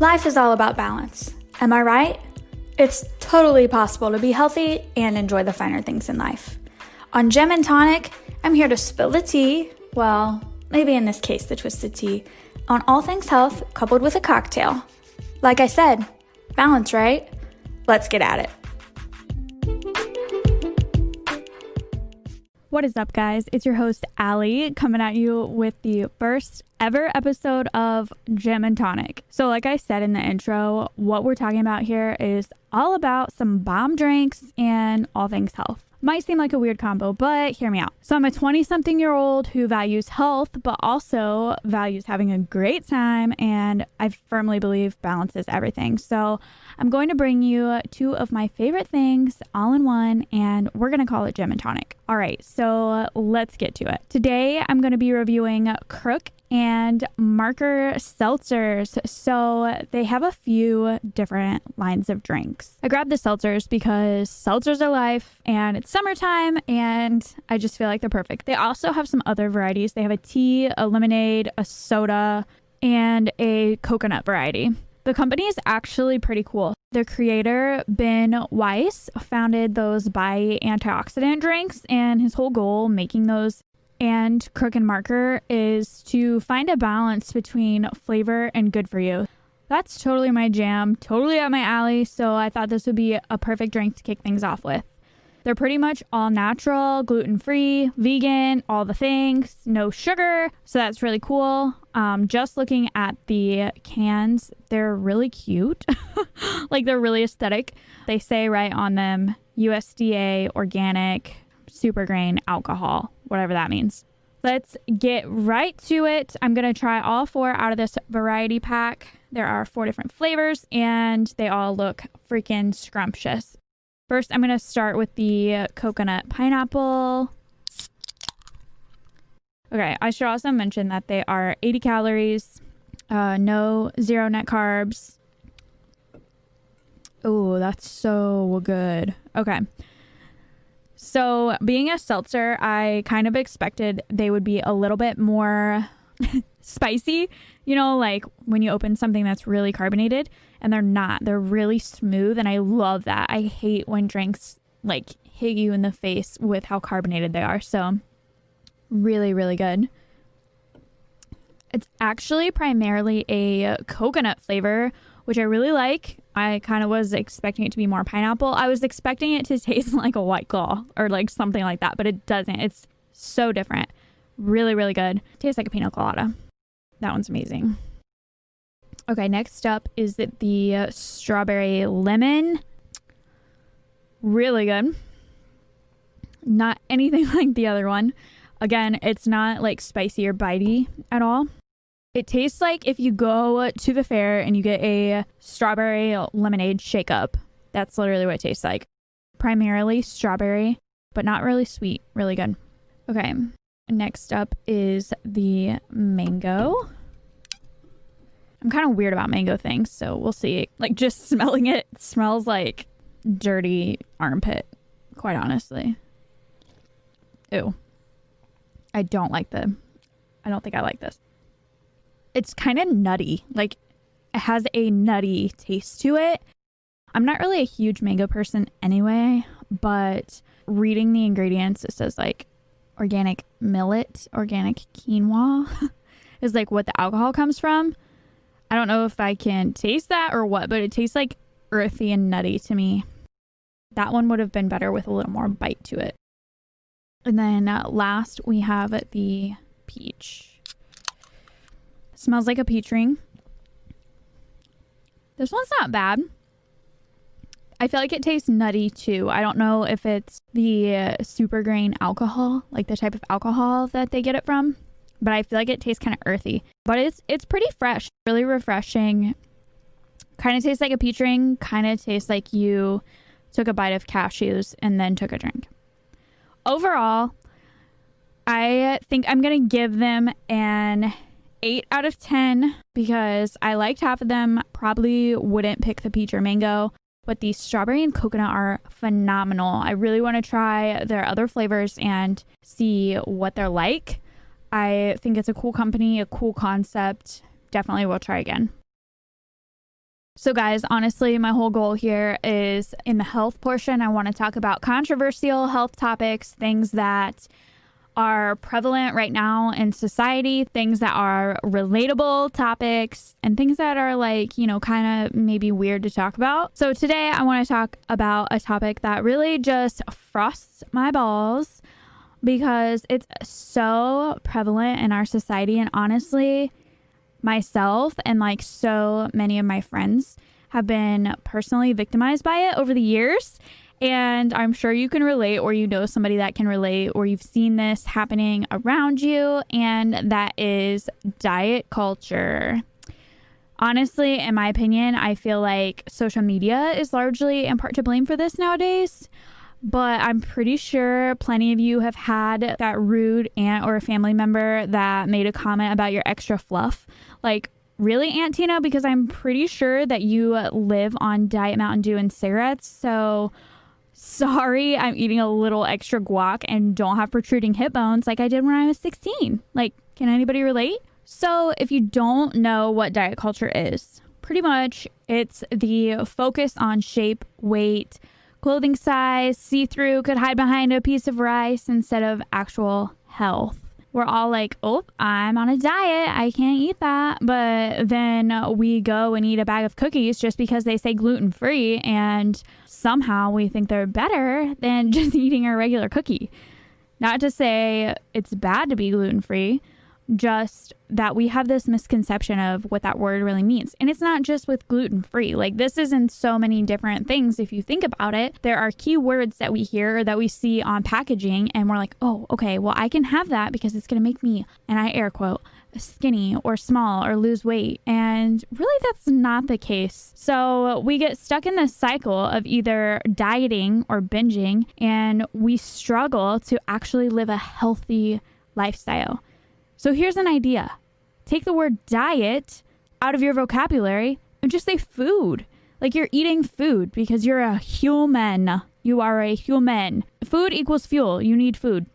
Life is all about balance. Am I right? It's totally possible to be healthy and enjoy the finer things in life. On Gem and Tonic, I'm here to spill the tea, well, maybe in this case the twisted tea, on all things health coupled with a cocktail. Like I said, balance, right? Let's get at it. What is up, guys? It's your host, Allie, coming at you with the first ever episode of Gem and Tonic. So like I said in the intro, what we're talking about here is all about some bomb drinks and all things health. Might seem like a weird combo, but hear me out. So I'm a 20-something-year-old who values health, but also values having a great time, and I firmly believe balance is everything. So I'm going to bring you two of my favorite things all in one, and we're going to call it Gem and Tonic. All right, so let's get to it. Today, I'm going to be reviewing Crook and Marker seltzers. So they have a few different lines of drinks. I grabbed the seltzers because seltzers are life and it's summertime and I just feel like they're perfect. They also have some other varieties. They have a tea, a lemonade, a soda, and a coconut variety. The company is actually pretty cool. The creator, Ben Weiss, founded those Bai antioxidant drinks, and his whole goal making those and Crook and Marker is to find a balance between flavor and good for you. That's totally my jam, totally up my alley, so I thought this would be a perfect drink to kick things off with. They're pretty much all natural, gluten-free, vegan, all the things, no sugar, so that's really cool. Just looking at the cans, they're really cute. Like, they're really aesthetic. They say right on them, USDA, organic, super grain alcohol, whatever that means. Let's get right to it. I'm going to try all four out of this variety pack. There are 4 different flavors and they all look freaking scrumptious. First, I'm going to start with the coconut pineapple. Okay, I should also mention that they are 80 calories, zero net carbs. Oh, that's so good. Okay. So being a seltzer, I kind of expected they would be a little bit more spicy, you know, like when you open something that's really carbonated, and they're not. They're really smooth, and I love that. I hate when drinks like hit you in the face with how carbonated they are. So really, really good. It's actually primarily a coconut flavor, which I really like. I kind of was expecting it to be more pineapple. I was expecting it to taste like a White Claw or like something like that, but it doesn't. It's so different. Really, really good. Tastes like a pina colada. That one's amazing. Okay, next up is the strawberry lemon. Really good. Not anything like the other one. Again, it's not like spicy or bitey at all. It tastes like if you go to the fair and you get a strawberry lemonade shake up. That's literally what it tastes like. Primarily strawberry, but not really sweet. Really good. Okay, next up is the mango. I'm kind of weird about mango things, so we'll see. Like, just smelling it smells like dirty armpit, quite honestly. Ew. I don't think I like this. It's kind of nutty. Like, it has a nutty taste to it. I'm not really a huge mango person anyway, but reading the ingredients, it says like organic millet, organic quinoa is like what the alcohol comes from. I don't know if I can taste that or what, but it tastes like earthy and nutty to me. That one would have been better with a little more bite to it. And then last we have the peach. Smells like a peach ring. This one's not bad. I feel like it tastes nutty too. I don't know if it's the super grain alcohol, like the type of alcohol that they get it from, but I feel like it tastes kind of earthy. But it's pretty fresh, really refreshing. Kind of tastes like a peach ring. Kind of tastes like you took a bite of cashews and then took a drink. Overall, I think I'm going to give them an 8 out of 10 because I liked half of them. Probably wouldn't pick the peach or mango, but the strawberry and coconut are phenomenal. I really want to try their other flavors and see what they're like. I think it's a cool company, a cool concept. Definitely will try again. So guys, honestly, my whole goal here is in the health portion, I want to talk about controversial health topics, things that are prevalent right now in society, things that are relatable topics, and things that are like, kind of maybe weird to talk about. So today I want to talk about a topic that really just frosts my balls because it's so prevalent in our society. And honestly, myself and like so many of my friends have been personally victimized by it over the years. And I'm sure you can relate, or you know somebody that can relate, or you've seen this happening around you, and that is diet culture. Honestly, in my opinion, I feel like social media is largely in part to blame for this nowadays. But I'm pretty sure plenty of you have had that rude aunt or a family member that made a comment about your extra fluff. Like, really, Aunt Tina? Because I'm pretty sure that you live on Diet Mountain Dew and cigarettes. So sorry, I'm eating a little extra guac and don't have protruding hip bones like I did when I was 16. Like, can anybody relate? So if you don't know what diet culture is, pretty much it's the focus on shape, weight, clothing size, see-through, could hide behind a piece of rice instead of actual health. We're all like, oh, I'm on a diet, I can't eat that. But then we go and eat a bag of cookies just because they say gluten-free, and somehow we think they're better than just eating a regular cookie. Not to say it's bad to be gluten-free, just that we have this misconception of what that word really means. And it's not just with gluten-free. Like, this is in so many different things. If you think about it, there are key words that we hear or that we see on packaging, and we're like, oh, okay, well, I can have that because it's going to make me, and I air quote, skinny or small or lose weight. And really, that's not the case. So we get stuck in this cycle of either dieting or binging, and we struggle to actually live a healthy lifestyle. So here's an idea. Take the word diet out of your vocabulary and just say food. Like, you're eating food because you're a human. You are a human. Food equals fuel. You need food.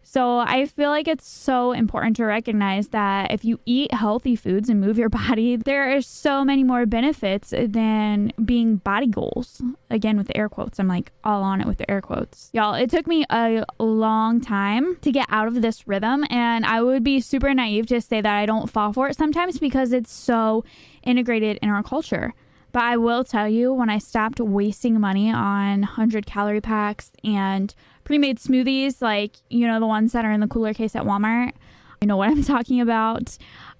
So I feel like it's so important to recognize that if you eat healthy foods and move your body, there are so many more benefits than being body goals. Again, with the air quotes. I'm like all on it with the air quotes. Y'all, it took me a long time to get out of this rhythm, and I would be super naive to say that I don't fall for it sometimes because it's so integrated in our culture. But I will tell you, when I stopped wasting money on 100-calorie packs and pre-made smoothies, like, the ones that are in the cooler case at Walmart, you know what I'm talking about,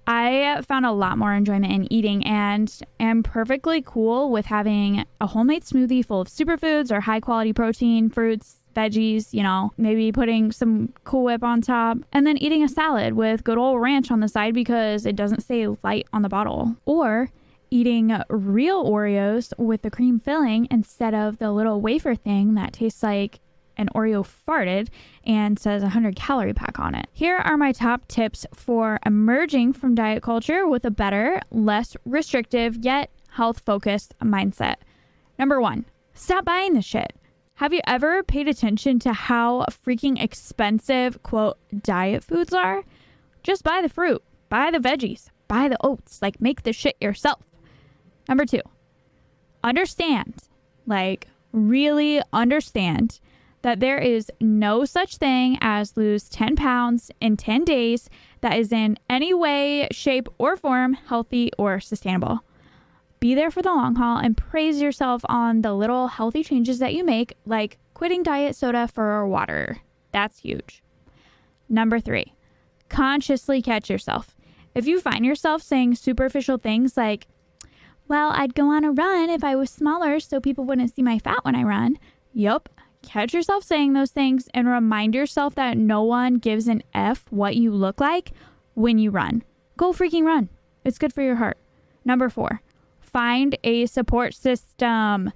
I found a lot more enjoyment in eating, and am perfectly cool with having a homemade smoothie full of superfoods or high-quality protein, fruits, veggies, maybe putting some Cool Whip on top, and then eating a salad with good old ranch on the side because it doesn't say light on the bottle. Or eating real Oreos with the cream filling instead of the little wafer thing that tastes like an Oreo farted and says 100-calorie pack on it. Here are my top tips for emerging from diet culture with a better, less restrictive, yet health-focused mindset. Number 1, stop buying the shit. Have you ever paid attention to how freaking expensive, quote, diet foods are? Just buy the fruit, buy the veggies, buy the oats, like, make the shit yourself. Number 2, understand, really understand that there is no such thing as lose 10 pounds in 10 days that is in any way, shape, or form healthy or sustainable. Be there for the long haul and praise yourself on the little healthy changes that you make, like quitting diet soda for water. That's huge. Number 3, consciously catch yourself. If you find yourself saying superficial things like, well, I'd go on a run if I was smaller so people wouldn't see my fat when I run. Yup. Catch yourself saying those things and remind yourself that no one gives an F what you look like when you run. Go freaking run. It's good for your heart. Number 4, find a support system.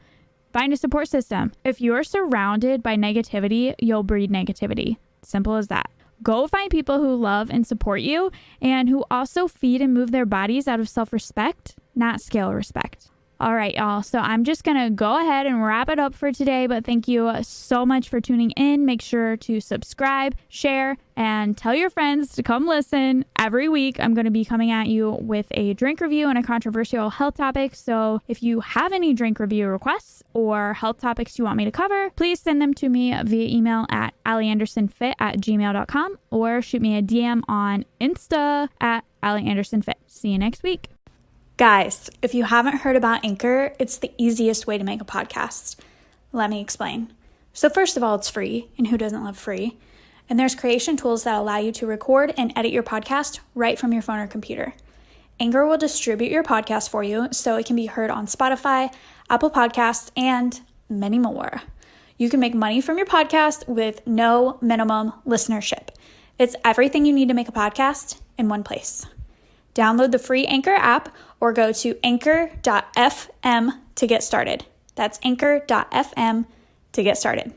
Find a support system. If you're surrounded by negativity, you'll breed negativity. Simple as that. Go find people who love and support you and who also feed and move their bodies out of self-respect, not scale respect. All right, y'all. So I'm just going to go ahead and wrap it up for today. But thank you so much for tuning in. Make sure to subscribe, share, and tell your friends to come listen. Every week, I'm going to be coming at you with a drink review and a controversial health topic. So if you have any drink review requests or health topics you want me to cover, please send them to me via email at allieandersonfit@gmail.com or shoot me a DM on Insta at allieandersonfit. See you next week. Guys, if you haven't heard about Anchor, it's the easiest way to make a podcast. Let me explain. So first of all, it's free, and who doesn't love free? And there's creation tools that allow you to record and edit your podcast right from your phone or computer. Anchor will distribute your podcast for you so it can be heard on Spotify, Apple Podcasts, and many more. You can make money from your podcast with no minimum listenership. It's everything you need to make a podcast in one place. Download the free Anchor app or go to anchor.fm to get started. That's anchor.fm to get started.